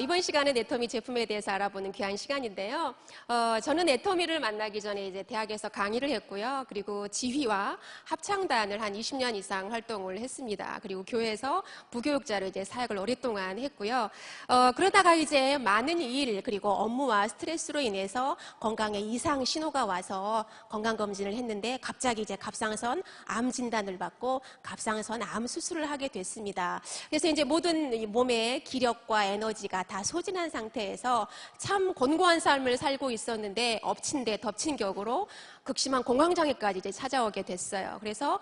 이번 시간은 애터미 제품에 대해서 알아보는 귀한 시간인데요. 저는 애터미를 만나기 전에 이제 대학에서 강의를 했고요. 그리고 지휘와 합창단을 한 20년 이상 활동을 했습니다. 그리고 교회에서 부교육자로 이제 사역을 오랫동안 했고요. 그러다가 이제 많은 일 그리고 업무와 스트레스로 인해서 건강에 이상 신호가 와서 건강검진을 했는데 갑자기 이제 갑상선 암 진단을 받고 갑상선 암 수술을 하게 됐습니다. 그래서 이제 모든 몸의 기력과 에너지가 다 소진한 상태에서 참 곤고한 삶을 살고 있었는데 엎친 데 덮친 격으로 극심한 공황장애까지 이제 찾아오게 됐어요. 그래서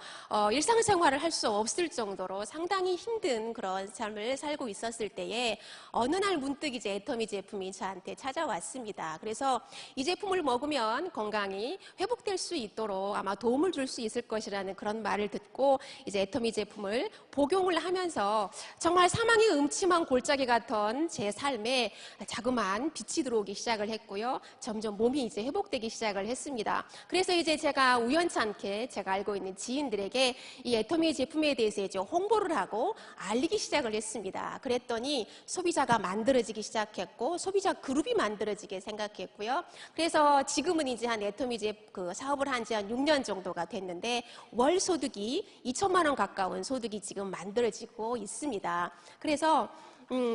일상생활을 할 수 없을 정도로 상당히 힘든 그런 삶을 살고 있었을 때에 어느 날 문득 이제 애터미 제품이 저한테 찾아왔습니다. 그래서 이 제품을 먹으면 건강이 회복될 수 있도록 아마 도움을 줄 수 있을 것이라는 그런 말을 듣고 이제 애터미 제품을 복용을 하면서 정말 사망의 음침한 골짜기 같던 제 삶에 자그마한 빛이 들어오기 시작을 했고요. 점점 몸이 이제 회복되기 시작을 했습니다. 그래서 이제 제가 우연찮게 제가 알고 있는 지인들에게 이 애터미 제품에 대해서 이제 홍보를 하고 알리기 시작을 했습니다. 그랬더니 소비자가 만들어지기 시작했고 소비자 그룹이 만들어지게 생각했고요. 그래서 지금은 이제 한 애터미 그 사업을 한 지 한 6년 정도가 됐는데 월 소득이 2천만 원 가까운 소득이 지금 만들어지고 있습니다. 그래서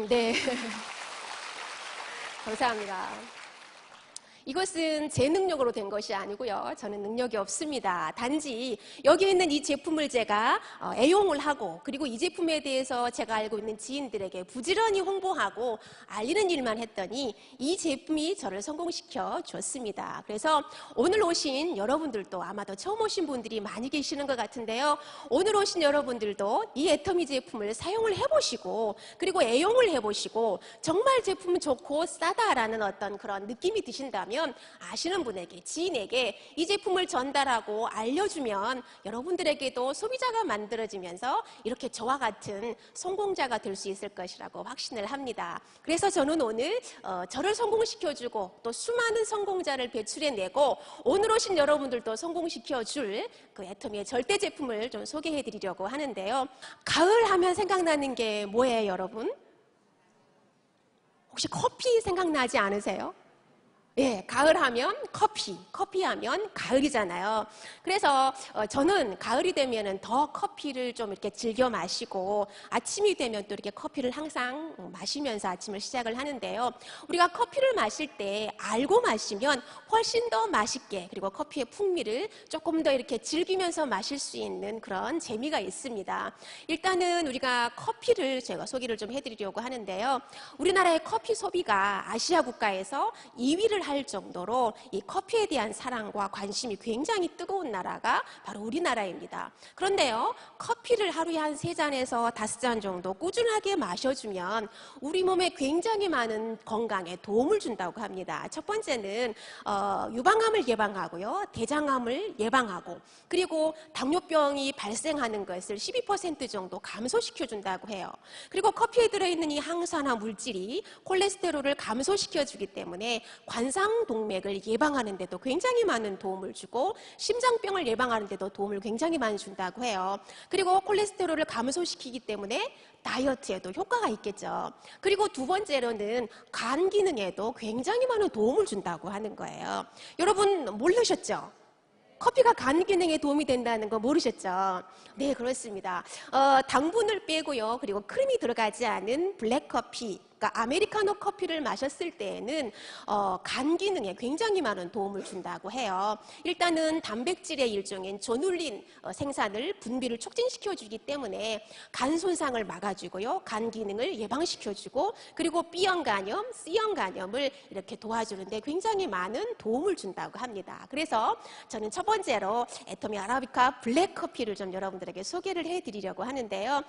네. 감사합니다. 이것은 제 능력으로 된 것이 아니고요. 저는 능력이 없습니다. 단지 여기 있는 이 제품을 제가 애용을 하고 그리고 이 제품에 대해서 제가 알고 있는 지인들에게 부지런히 홍보하고 알리는 일만 했더니 이 제품이 저를 성공시켜 줬습니다. 그래서 오늘 오신 여러분들도 아마도 처음 오신 분들이 많이 계시는 것 같은데요. 오늘 오신 여러분들도 이 애터미 제품을 사용을 해보시고 그리고 애용을 해보시고 정말 제품은 좋고 싸다라는 어떤 그런 느낌이 드신다면 아시는 분에게, 지인에게 이 제품을 전달하고 알려주면 여러분들에게도 소비자가 만들어지면서 이렇게 저와 같은 성공자가 될 수 있을 것이라고 확신을 합니다. 그래서 저는 오늘 저를 성공시켜주고 또 수많은 성공자를 배출해내고 오늘 오신 여러분들도 성공시켜줄 그 애터미의 절대 제품을 좀 소개해드리려고 하는데요. 가을 하면 생각나는 게 뭐예요, 여러분? 혹시 커피 생각나지 않으세요? 예, 가을 하면 커피 하면 가을이잖아요. 그래서 저는 가을이 되면은 더 커피를 좀 이렇게 즐겨 마시고 아침이 되면 또 이렇게 커피를 항상 마시면서 아침을 시작을 하는데요. 우리가 커피를 마실 때 알고 마시면 훨씬 더 맛있게 그리고 커피의 풍미를 조금 더 이렇게 즐기면서 마실 수 있는 그런 재미가 있습니다. 일단은 우리가 커피를 제가 소개를 좀 해드리려고 하는데요. 우리나라의 커피 소비가 아시아 국가에서 2위를 할 정도로 이 커피에 대한 사랑과 관심이 굉장히 뜨거운 나라가 바로 우리나라입니다. 그런데요, 커피를 하루에 한 3잔에서 5잔 정도 꾸준하게 마셔주면 우리 몸에 굉장히 많은 건강에 도움을 준다고 합니다. 첫 번째는 유방암을 예방하고요, 대장암을 예방하고 그리고 당뇨병이 발생하는 것을 12% 정도 감소시켜준다고 해요. 그리고 커피에 들어있는 이 항산화 물질이 콜레스테롤을 감소시켜주기 때문에 관상동맥을 예방하는 데도 굉장히 많은 도움을 주고 심장병을 예방하는 데도 도움을 굉장히 많이 준다고 해요. 그리고 콜레스테롤을 감소시키기 때문에 다이어트에도 효과가 있겠죠. 그리고 두 번째로는 간 기능에도 굉장히 많은 도움을 준다고 하는 거예요. 여러분 모르셨죠? 커피가 간 기능에 도움이 된다는 거 모르셨죠? 네, 그렇습니다. 당분을 빼고요. 그리고 크림이 들어가지 않은 블랙커피, 그러니까 아메리카노 커피를 마셨을 때에는 간 기능에 굉장히 많은 도움을 준다고 해요. 일단은 단백질의 일종인 조눌린 생산을 분비를 촉진시켜주기 때문에 간 손상을 막아주고요. 간 기능을 예방시켜주고 그리고 B형 간염, C형 간염을 이렇게 도와주는데 굉장히 많은 도움을 준다고 합니다. 그래서 저는 첫 번째로 애터미 아라비카 블랙커피를 좀 여러분들에게 소개를 해드리려고 하는데요.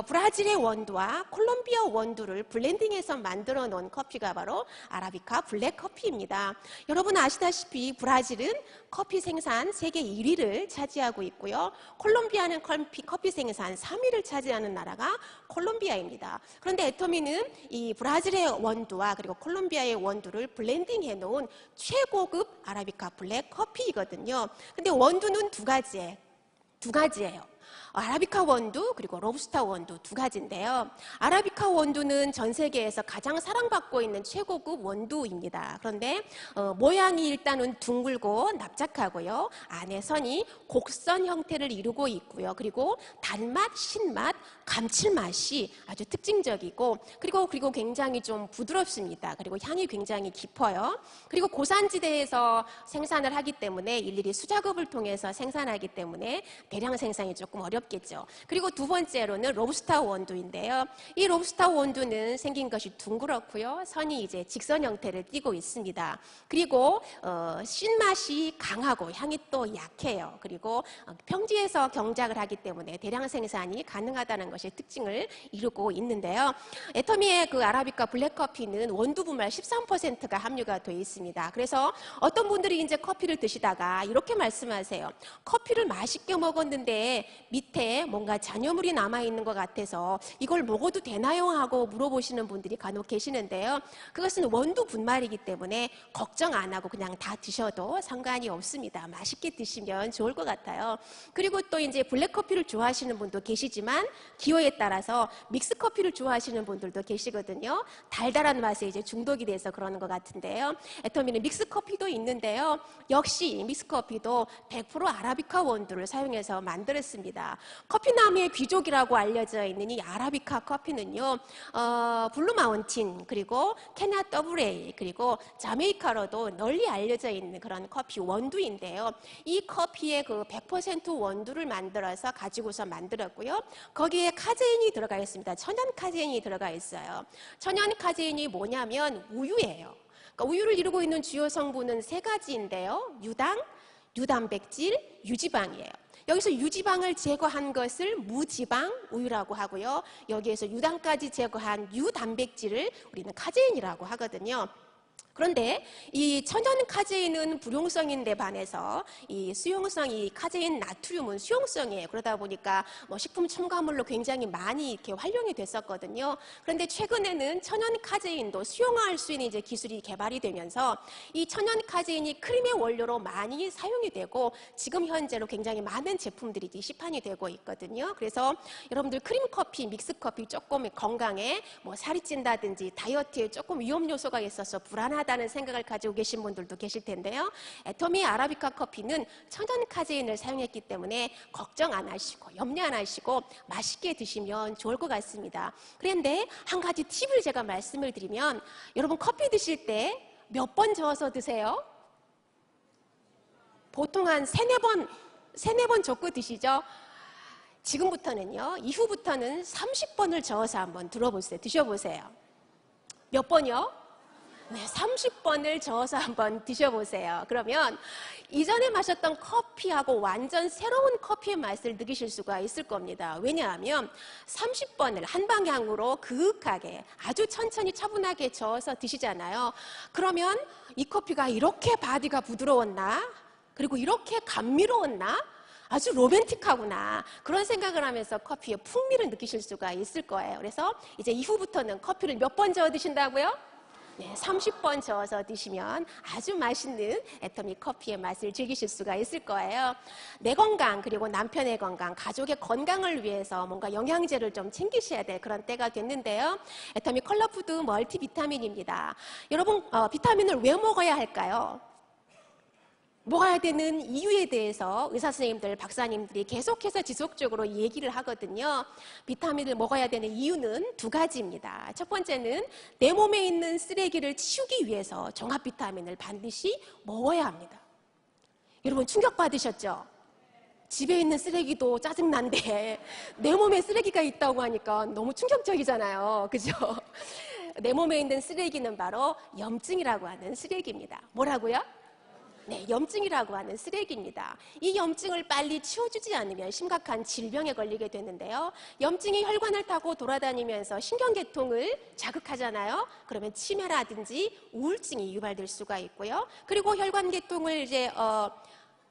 브라질의 원두와 콜롬비아 원두를 블렌딩해서 만들어 놓은 커피가 바로 아라비카 블랙커피입니다. 여러분 아시다시피 브라질은 커피 생산 세계 1위를 차지하고 있고요. 콜롬비아는 커피 생산 3위를 차지하는 나라가 콜롬비아입니다. 그런데 애터미는 이 브라질의 원두와 그리고 콜롬비아의 원두를 블렌딩해 놓은 최고급 아라비카 블랙커피이거든요. 근데 원두는 두 가지예요. 아라비카 원두 그리고 로부스타 원두 두 가지인데요. 아라비카 원두는 전 세계에서 가장 사랑받고 있는 최고급 원두입니다. 그런데 모양이 일단은 둥글고 납작하고요. 안에 선이 곡선 형태를 이루고 있고요. 그리고 단맛, 신맛, 감칠맛이 아주 특징적이고 그리고 굉장히 좀 부드럽습니다. 그리고 향이 굉장히 깊어요. 그리고 고산지대에서 생산을 하기 때문에 일일이 수작업을 통해서 생산하기 때문에 대량 생산이 조금 어렵겠죠. 그리고 두 번째로는 로부스타 원두인데요. 이 로부스타 원두는 생긴 것이 둥그렇고요. 선이 이제 직선 형태를 띠고 있습니다. 그리고 신맛이 강하고 향이 또 약해요. 그리고 평지에서 경작을 하기 때문에 대량 생산이 가능하다는 것이 특징을 이루고 있는데요. 애터미의 그 아라비카 블랙커피는 원두 분말 13%가 함유가 되어 있습니다. 그래서 어떤 분들이 이제 커피를 드시다가 이렇게 말씀하세요. 커피를 맛있게 먹었는데 밑에 뭔가 잔여물이 남아있는 것 같아서 이걸 먹어도 되나요? 하고 물어보시는 분들이 간혹 계시는데요. 그것은 원두 분말이기 때문에 걱정 안 하고 그냥 다 드셔도 상관이 없습니다. 맛있게 드시면 좋을 것 같아요. 그리고 또 이제 블랙커피를 좋아하시는 분도 계시지만 기호에 따라서 믹스커피를 좋아하시는 분들도 계시거든요. 달달한 맛에 이제 중독이 돼서 그러는 것 같은데요. 애터미는 믹스커피도 있는데요. 역시 믹스커피도 100% 아라비카 원두를 사용해서 만들었습니다. 커피나무의 귀족이라고 알려져 있는 이 아라비카 커피는요. 블루마운틴 그리고 케냐 더블A 그리고 자메이카로도 널리 알려져 있는 그런 커피 원두인데요. 이 커피의 그 100% 원두를 만들어서 가지고서 만들었고요. 거기에 카제인이 들어가 있습니다. 천연 카제인이 들어가 있어요. 천연 카제인이 뭐냐면 우유예요. 그러니까 우유를 이루고 있는 주요 성분은 세 가지인데요. 유당, 유단백질, 유지방이에요. 여기서 유지방을 제거한 것을 무지방 우유라고 하고요. 여기에서 유당까지 제거한 유단백질을 우리는 카제인이라고 하거든요. 그런데 이 천연 카제인은 불용성인데 반해서 이 수용성이 카제인 나트륨은 수용성이에요. 그러다 보니까 뭐 식품 첨가물로 굉장히 많이 이렇게 활용이 됐었거든요. 그런데 최근에는 천연 카제인도 수용할 수 있는 이제 기술이 개발이 되면서 이 천연 카제인이 크림의 원료로 많이 사용이 되고 지금 현재로 굉장히 많은 제품들이 시판이 되고 있거든요. 그래서 여러분들 크림 커피, 믹스 커피 조금 건강에 뭐 살이 찐다든지 다이어트에 조금 위험 요소가 있어서 불안하다는 생각을 가지고 계신 분들도 계실 텐데요. 애터미 아라비카 커피는 천연 카제인을 사용했기 때문에 걱정 안 하시고 염려 안 하시고 맛있게 드시면 좋을 것 같습니다. 그런데 한 가지 팁을 제가 말씀을 드리면 여러분 커피 드실 때 몇 번 저어서 드세요? 보통 한 세네 번 적고 드시죠? 지금부터는요. 이후부터는 30번을 저어서 한번 드셔보세요. 몇 번이요? 네, 30번을 저어서 한번 드셔보세요. 그러면 이전에 마셨던 커피하고 완전 새로운 커피의 맛을 느끼실 수가 있을 겁니다. 왜냐하면 30번을 한 방향으로 그윽하게 아주 천천히 차분하게 저어서 드시잖아요. 그러면 이 커피가 이렇게 바디가 부드러웠나? 그리고 이렇게 감미로웠나? 아주 로맨틱하구나. 그런 생각을 하면서 커피의 풍미를 느끼실 수가 있을 거예요. 그래서 이제 이후부터는 커피를 몇 번 저어 드신다고요? 네, 30번 저어서 드시면 아주 맛있는 애터미 커피의 맛을 즐기실 수가 있을 거예요. 내 건강 그리고 남편의 건강, 가족의 건강을 위해서 뭔가 영양제를 좀 챙기셔야 될 그런 때가 됐는데요. 애터미 컬러푸드 멀티비타민입니다. 여러분 비타민을 왜 먹어야 할까요? 먹어야 되는 이유에 대해서 의사 선생님들, 박사님들이 계속해서 지속적으로 얘기를 하거든요. 비타민을 먹어야 되는 이유는 두 가지입니다. 첫 번째는 내 몸에 있는 쓰레기를 치우기 위해서 종합 비타민을 반드시 먹어야 합니다. 여러분 충격받으셨죠? 집에 있는 쓰레기도 짜증난데 내 몸에 쓰레기가 있다고 하니까 너무 충격적이잖아요. 그죠? 내 몸에 있는 쓰레기는 바로 염증이라고 하는 쓰레기입니다. 뭐라고요? 네, 염증이라고 하는 쓰레기입니다. 이 염증을 빨리 치워주지 않으면 심각한 질병에 걸리게 되는데요. 염증이 혈관을 타고 돌아다니면서 신경계통을 자극하잖아요. 그러면 치매라든지 우울증이 유발될 수가 있고요. 그리고 혈관계통을 이제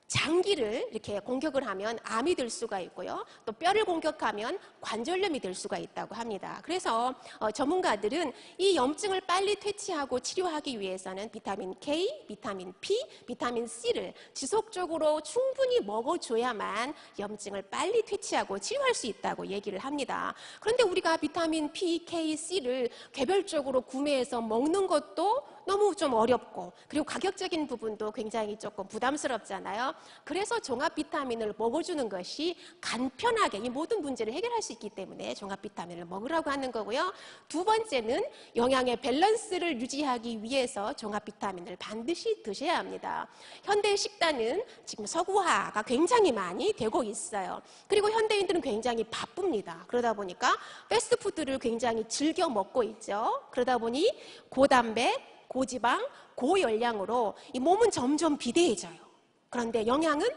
장기를 이렇게 공격을 하면 암이 될 수가 있고요. 또 뼈를 공격하면 관절염이 될 수가 있다고 합니다. 그래서 전문가들은 이 염증을 빨리 퇴치하고 치료하기 위해서는 비타민 K, 비타민 P, 비타민 C를 지속적으로 충분히 먹어줘야만 염증을 빨리 퇴치하고 치료할 수 있다고 얘기를 합니다. 그런데 우리가 비타민 P, K, C를 개별적으로 구매해서 먹는 것도 너무 좀 어렵고, 그리고 가격적인 부분도 굉장히 조금 부담스럽잖아요. 그래서 종합 비타민을 먹어주는 것이 간편하게 이 모든 문제를 해결할 수 있기 때문에 종합 비타민을 먹으라고 하는 거고요. 두 번째는 영양의 밸런스를 유지하기 위해서 종합 비타민을 반드시 드셔야 합니다. 현대 식단은 지금 서구화가 굉장히 많이 되고 있어요. 그리고 현대인들은 굉장히 바쁩니다. 그러다 보니까 패스트푸드를 굉장히 즐겨 먹고 있죠. 그러다 보니 고단백, 고지방, 고열량으로 이 몸은 점점 비대해져요. 그런데 영양은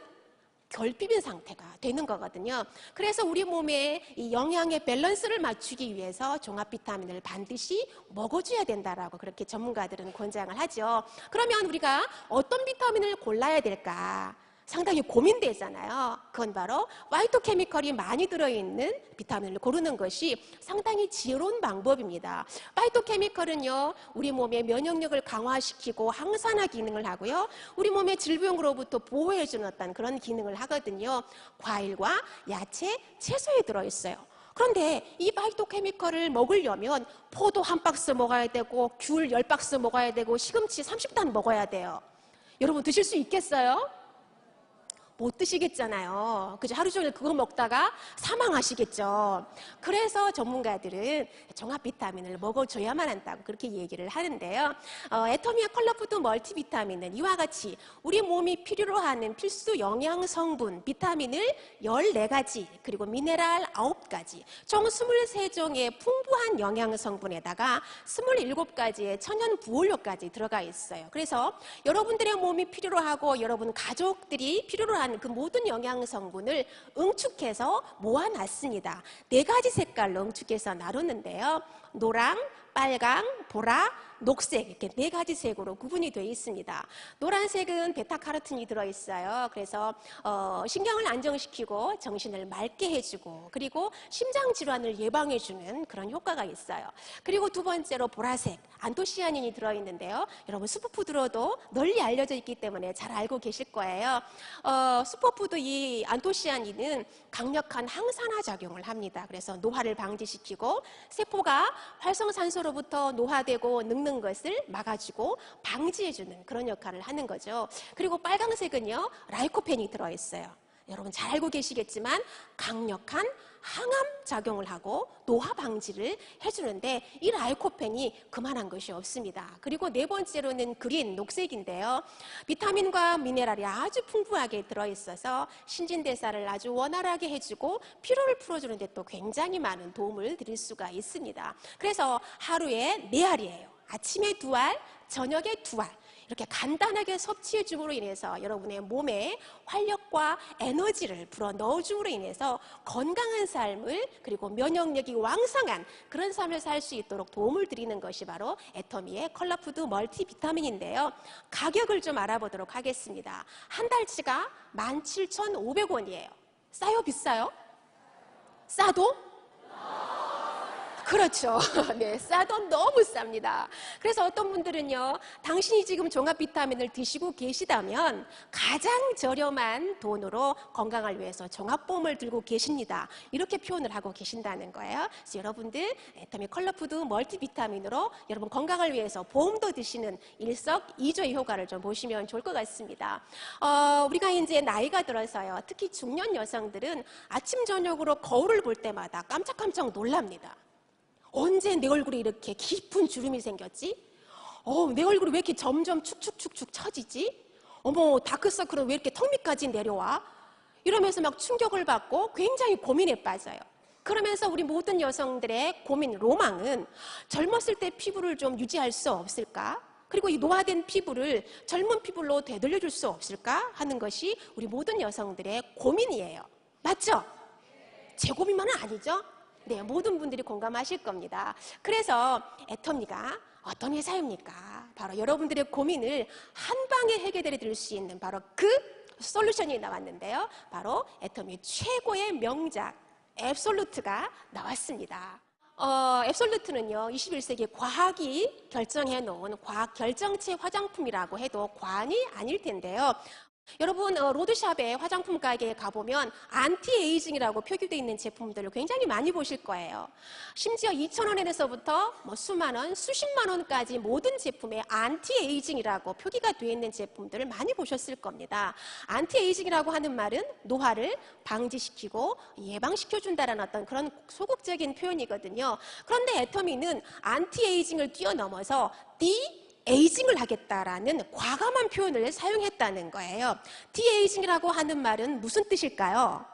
결핍인 상태가 되는 거거든요. 그래서 우리 몸에 이 영양의 밸런스를 맞추기 위해서 종합 비타민을 반드시 먹어줘야 된다라고 그렇게 전문가들은 권장을 하죠. 그러면 우리가 어떤 비타민을 골라야 될까? 상당히 고민되잖아요. 그건 바로 파이토케미컬이 많이 들어있는 비타민을 고르는 것이 상당히 지혜로운 방법입니다. 파이토케미컬은요, 우리 몸의 면역력을 강화시키고 항산화 기능을 하고요, 우리 몸의 질병으로부터 보호해주는 어떤 그런 기능을 하거든요. 과일과 야채, 채소에 들어있어요. 그런데 이 파이토케미컬을 먹으려면 포도 한 박스 먹어야 되고, 귤 10박스 먹어야 되고, 시금치 30단 먹어야 돼요. 여러분 드실 수 있겠어요? 못 드시겠잖아요. 그죠? 하루 종일 그거 먹다가 사망하시겠죠. 그래서 전문가들은 종합 비타민을 먹어줘야만 한다고 그렇게 얘기를 하는데요. 애터미의 컬러푸드 멀티비타민은 이와 같이 우리 몸이 필요로 하는 필수 영양 성분, 비타민을 14가지, 그리고 미네랄 9가지, 총 23종의 풍부한 영양 성분에다가 27가지의 천연 부원료까지 들어가 있어요. 그래서 여러분들의 몸이 필요로 하고 여러분 가족들이 필요로 하는 그 모든 영양 성분을 응축해서 모아놨습니다. 4가지 색깔로 응축해서 나눴는데요. 노랑, 빨강, 보라, 녹색, 이렇게 4가지 색으로 구분이 되어 있습니다. 노란색은 베타카로틴이 들어있어요. 그래서 신경을 안정시키고 정신을 맑게 해주고, 그리고 심장질환을 예방해주는 그런 효과가 있어요. 그리고 두 번째로 보라색, 안토시아닌이 들어있는데요. 여러분 슈퍼푸드로도 널리 알려져 있기 때문에 잘 알고 계실 거예요. 슈퍼푸드 이 안토시아닌은 강력한 항산화 작용을 합니다. 그래서 노화를 방지시키고 세포가 활성산소로부터 노화되고 늙는 것을 막아주고 방지해주는 그런 역할을 하는 거죠. 그리고 빨강색은요, 라이코펜이 들어있어요. 여러분 잘 알고 계시겠지만 강력한 항암 작용을 하고 노화 방지를 해주는데 이 라이코펜이 그만한 것이 없습니다. 그리고 4번째로는 그린, 녹색인데요. 비타민과 미네랄이 아주 풍부하게 들어있어서 신진대사를 아주 원활하게 해주고 피로를 풀어주는 데 또 굉장히 많은 도움을 드릴 수가 있습니다. 그래서 하루에 4알이에요. 아침에 2알, 저녁에 2알. 이렇게 간단하게 섭취해 줌으로 인해서 여러분의 몸에 활력과 에너지를 불어 넣어 줌으로 인해서 건강한 삶을, 그리고 면역력이 왕성한 그런 삶을 살 수 있도록 도움을 드리는 것이 바로 애터미의 컬러푸드 멀티비타민인데요. 가격을 좀 알아보도록 하겠습니다. 한 달치가 17,500원이에요. 싸요, 비싸요? 싸도? 그렇죠. 네, 싸도 너무 쌉니다. 그래서 어떤 분들은요, 당신이 지금 종합 비타민을 드시고 계시다면 가장 저렴한 돈으로 건강을 위해서 종합보험을 들고 계십니다. 이렇게 표현을 하고 계신다는 거예요. 그래서 여러분들 애터미 컬러푸드 멀티비타민으로 여러분 건강을 위해서 보험도 드시는 일석이조의 효과를 좀 보시면 좋을 것 같습니다. 우리가 이제 나이가 들어서요, 특히 중년 여성들은 아침 저녁으로 거울을 볼 때마다 깜짝깜짝 놀랍니다. 언제 내 얼굴에 이렇게 깊은 주름이 생겼지? 내 얼굴이 왜 이렇게 점점 축축축축 처지지? 어머, 다크서클은 왜 이렇게 턱 밑까지 내려와? 이러면서 막 충격을 받고 굉장히 고민에 빠져요. 그러면서 우리 모든 여성들의 고민, 로망은 젊었을 때 피부를 좀 유지할 수 없을까? 그리고 이 노화된 피부를 젊은 피부로 되돌려줄 수 없을까? 하는 것이 우리 모든 여성들의 고민이에요. 맞죠? 제 고민만은 아니죠? 네, 모든 분들이 공감하실 겁니다. 그래서 애터미가 어떤 회사입니까? 바로 여러분들의 고민을 한 방에 해결해 드릴 수 있는 바로 그 솔루션이 나왔는데요. 바로 애터미 최고의 명작 앱솔루트가 나왔습니다. 앱솔루트는요, 21세기 과학이 결정해 놓은 과학 결정체 화장품이라고 해도 과언이 아닐 텐데요. 여러분, 로드샵의 화장품 가게에 가보면 안티에이징이라고 표기되어 있는 제품들을 굉장히 많이 보실 거예요. 심지어 2,000원에서부터 수만 원, 수십만 원까지 모든 제품에 안티에이징이라고 표기가 되어 있는 제품들을 많이 보셨을 겁니다. 안티에이징이라고 하는 말은 노화를 방지시키고 예방시켜준다는 어떤 그런 소극적인 표현이거든요. 그런데 애터미는 안티에이징을 뛰어넘어서 에이징을 하겠다라는 과감한 표현을 사용했다는 거예요. 디에이징이라고 하는 말은 무슨 뜻일까요?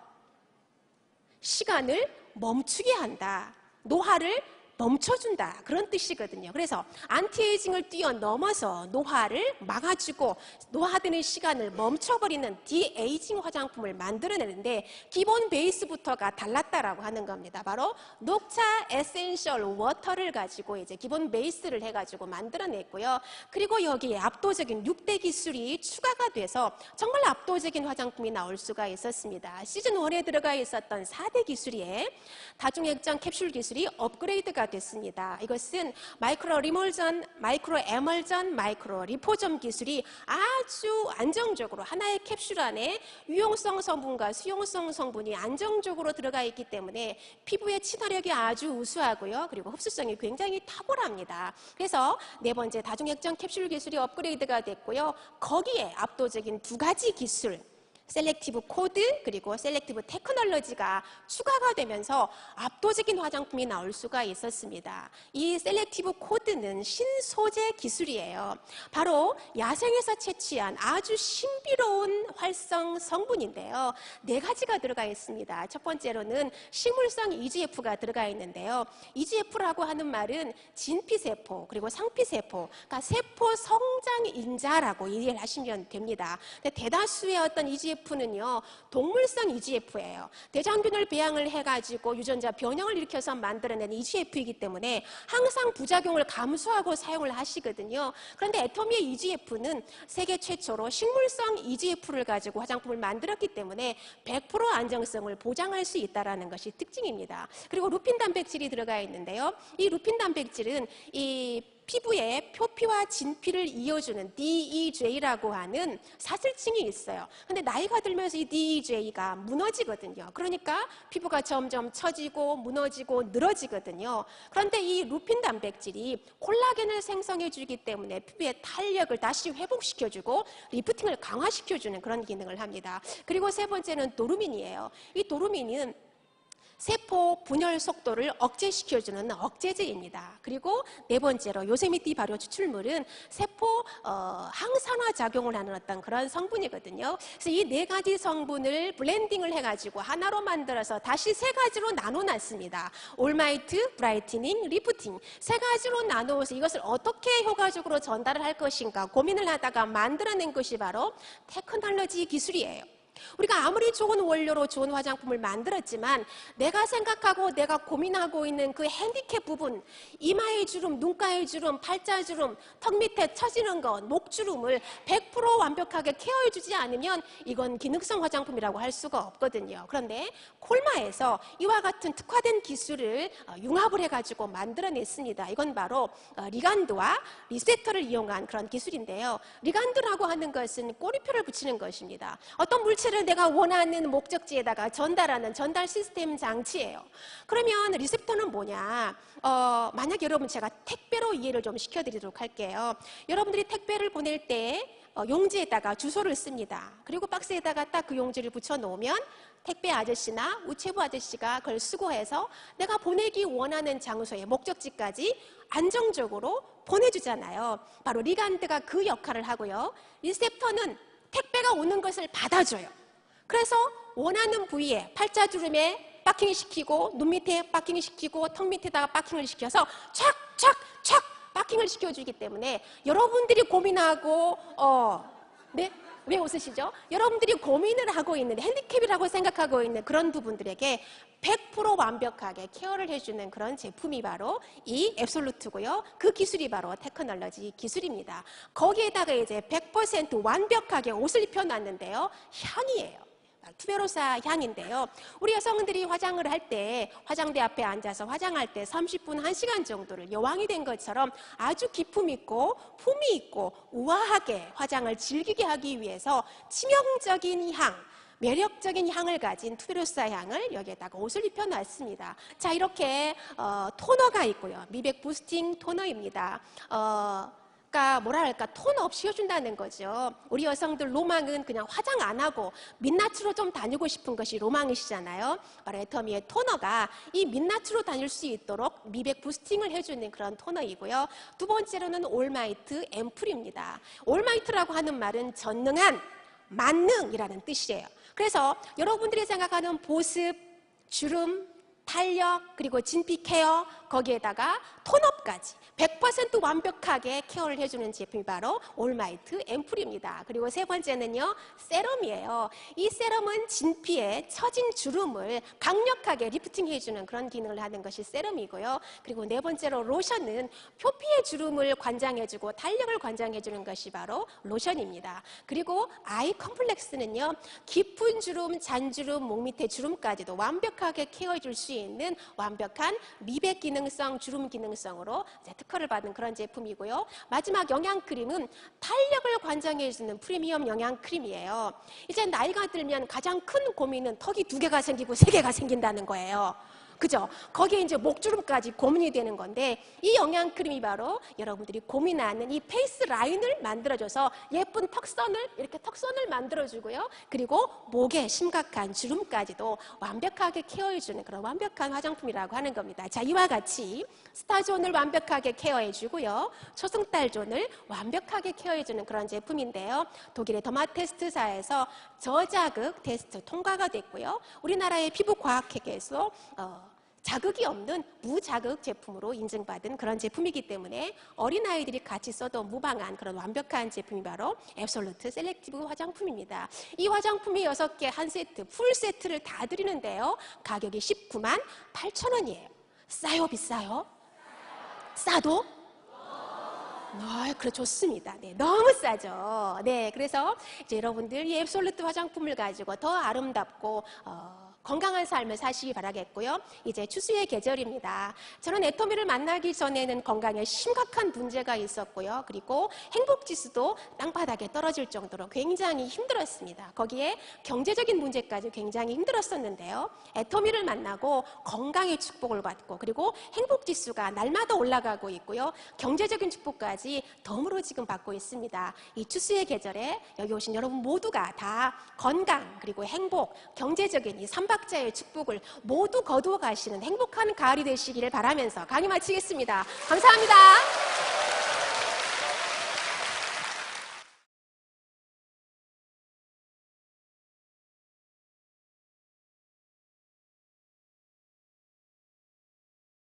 시간을 멈추게 한다. 노화를 멈춰준다. 그런 뜻이거든요. 그래서 안티에이징을 뛰어넘어서 노화를 막아주고 노화되는 시간을 멈춰버리는 디에이징 화장품을 만들어내는데 기본 베이스부터가 달랐다라고 하는 겁니다. 바로 녹차 에센셜 워터를 가지고 이제 기본 베이스를 해가지고 만들어냈고요. 그리고 여기에 압도적인 6대 기술이 추가가 돼서 정말 압도적인 화장품이 나올 수가 있었습니다. 시즌 1에 들어가 있었던 4대 기술에 다중액정 캡슐 기술이 업그레이드가 됐습니다. 이것은 마이크로 리몰전, 마이크로 에멀전, 마이크로 리포점 기술이 아주 안정적으로 하나의 캡슐 안에 유용성 성분과 수용성 성분이 안정적으로 들어가 있기 때문에 피부의 친화력이 아주 우수하고요. 그리고 흡수성이 굉장히 탁월합니다. 그래서 네 번째 다중액정 캡슐 기술이 업그레이드가 됐고요. 거기에 압도적인 두 가지 기술, 셀렉티브 코드 그리고 셀렉티브 테크놀로지가 추가가 되면서 압도적인 화장품이 나올 수가 있었습니다. 이 셀렉티브 코드는 신소재 기술이에요. 바로 야생에서 채취한 아주 신비로운 활성 성분인데요. 네 가지가 들어가 있습니다. 첫 번째로는 식물성 EGF가 들어가 있는데요. EGF라고 하는 말은 진피세포 그리고 상피세포, 그러니까 세포 성장 인자라고 이해를 하시면 됩니다. 근데 대다수의 어떤 EGF는요, 동물성 EGF예요. 대장균을 배양을 해가지고 유전자 변형을 일으켜서 만들어낸 EGF이기 때문에 항상 부작용을 감수하고 사용을 하시거든요. 그런데 애터미의 EGF는 세계 최초로 식물성 EGF를 가지고 화장품을 만들었기 때문에 100% 안정성을 보장할 수 있다는 것이 특징입니다. 그리고 루핀 단백질이 들어가 있는데요. 이 루핀 단백질은 이 피부에 표피와 진피를 이어주는 DEJ라고 하는 사슬층이 있어요. 근데 나이가 들면서 이 DEJ가 무너지거든요. 그러니까 피부가 점점 처지고 무너지고 늘어지거든요. 그런데 이 루핀 단백질이 콜라겐을 생성해주기 때문에 피부의 탄력을 다시 회복시켜주고 리프팅을 강화시켜주는 그런 기능을 합니다. 그리고 세 번째는 도루민이에요. 이 도루민은 세포 분열 속도를 억제시켜주는 억제제입니다. 그리고 네 번째로 요세미티 발효 추출물은 세포 항산화 작용을 하는 어떤 그런 성분이거든요. 그래서 이 네 가지 성분을 블렌딩을 해가지고 하나로 만들어서 다시 세 가지로 나눠놨습니다. 올마이트, 브라이트닝, 리프팅 세 가지로 나누어서 이것을 어떻게 효과적으로 전달을 할 것인가 고민을 하다가 만들어낸 것이 바로 테크놀로지 기술이에요. 우리가 아무리 좋은 원료로 좋은 화장품을 만들었지만 내가 생각하고 내가 고민하고 있는 그 핸디캡 부분, 이마의 주름, 눈가의 주름, 팔자주름, 턱 밑에 처지는 것, 목주름을 100% 완벽하게 케어해주지 않으면 이건 기능성 화장품이라고 할 수가 없거든요. 그런데 콜마에서 이와 같은 특화된 기술을 융합을 해가지고 만들어냈습니다. 이건 바로 리간드와 리셉터를 이용한 그런 기술인데요. 리간드라고 하는 것은 꼬리표를 붙이는 것입니다. 어떤 물질을 내가 원하는 목적지에다가 전달하는 전달 시스템 장치예요. 그러면 리셉터는 뭐냐? 만약 여러분 제가 택배로 이해를 좀 시켜드리도록 할게요. 여러분들이 택배를 보낼 때 용지에다가 주소를 씁니다. 그리고 박스에다가 딱 그 용지를 붙여놓으면 택배 아저씨나 우체부 아저씨가 그걸 수거해서 내가 보내기 원하는 장소에 목적지까지 안정적으로 보내주잖아요. 바로 리간드가 그 역할을 하고요. 리셉터는 택배가 오는 것을 받아줘요. 그래서 원하는 부위에 팔자주름에 파킹시키고 눈 밑에 파킹시키고 턱 밑에다가 파킹을 시켜서 촥촥촥 파킹을 시켜주기 때문에 여러분들이 고민하고 네? 왜 웃으시죠? 여러분들이 고민을 하고 있는, 핸디캡이라고 생각하고 있는 그런 부분들에게 100% 완벽하게 케어를 해주는 그런 제품이 바로 이 앱솔루트고요. 그 기술이 바로 테크놀로지 기술입니다. 거기에다가 이제 100% 완벽하게 옷을 입혀놨는데요. 향이에요. 투베로사 향인데요. 우리 여성들이 화장을 할 때, 화장대 앞에 앉아서 화장할 때 30분, 1시간 정도를 여왕이 된 것처럼 아주 기품 있고 품위 있고 우아하게 화장을 즐기게 하기 위해서 치명적인 향, 매력적인 향을 가진 투베로사 향을 여기에다가 옷을 입혀놨습니다. 자, 이렇게 토너가 있고요. 미백 부스팅 토너입니다. 그러니까 뭐라 할까, 톤업 씌워준다는 거죠. 우리 여성들 로망은 그냥 화장 안 하고 민낯으로 좀 다니고 싶은 것이 로망이시잖아요. 바로 애터미의 토너가 이 민낯으로 다닐 수 있도록 미백 부스팅을 해주는 그런 토너이고요. 두 번째로는 올마이트 앰플입니다. 올마이트라고 하는 말은 전능한, 만능이라는 뜻이에요. 그래서 여러분들이 생각하는 보습, 주름, 탄력, 그리고 진피 케어, 거기에다가 톤업까지 100% 완벽하게 케어를 해주는 제품이 바로 올마이트 앰플입니다. 그리고 세 번째는요, 세럼이에요. 이 세럼은 진피에 처진 주름을 강력하게 리프팅해주는 그런 기능을 하는 것이 세럼이고요. 그리고 네 번째로 로션은 표피의 주름을 관장해주고 탄력을 관장해주는 것이 바로 로션입니다. 그리고 아이 컴플렉스는요, 깊은 주름, 잔주름, 목 밑에 주름까지도 완벽하게 케어해줄 수 있는 완벽한 미백 기능성, 주름 기능성으로 특허를 받은 그런 제품이고요. 마지막 영양크림은 탄력을 관장해주는 프리미엄 영양크림이에요. 이제 나이가 들면 가장 큰 고민은 턱이 2개가 생기고 3개가 생긴다는 거예요. 그죠? 거기에 이제 목주름까지 고민이 되는 건데, 이 영양크림이 바로 여러분들이 고민하는 이 페이스 라인을 만들어줘서 예쁜 턱선을, 이렇게 턱선을 만들어주고요. 그리고 목에 심각한 주름까지도 완벽하게 케어해주는 그런 완벽한 화장품이라고 하는 겁니다. 자, 이와 같이 스타존을 완벽하게 케어해주고요. 초승달존을 완벽하게 케어해주는 그런 제품인데요. 독일의 더마테스트사에서 저자극 테스트 통과가 됐고요. 우리나라의 피부과학회에서 자극이 없는 무자극 제품으로 인증받은 그런 제품이기 때문에 어린아이들이 같이 써도 무방한 그런 완벽한 제품이 바로 앱솔루트 셀렉티브 화장품입니다. 이 화장품이 6개 한 세트, 풀 세트를 다 드리는데요. 가격이 19만 8천 원이에요. 싸요, 비싸요? 싸도? 그래, 좋습니다. 네, 너무 싸죠. 네, 그래서 이제 여러분들 이 앱솔루트 화장품을 가지고 더 아름답고 건강한 삶을 사시기 바라겠고요. 이제 추수의 계절입니다. 저는 애터미를 만나기 전에는 건강에 심각한 문제가 있었고요. 그리고 행복지수도 땅바닥에 떨어질 정도로 굉장히 힘들었습니다. 거기에 경제적인 문제까지 굉장히 힘들었었는데요. 애터미를 만나고 건강의 축복을 받고, 그리고 행복지수가 날마다 올라가고 있고요. 경제적인 축복까지 덤으로 지금 받고 있습니다. 이 추수의 계절에 여기 오신 여러분 모두가 다 건강, 그리고 행복, 경제적인 이 삼박자의 축복을 모두 거두어 가시는 행복한 가을이 되시기를 바라면서 강의 마치겠습니다. 감사합니다.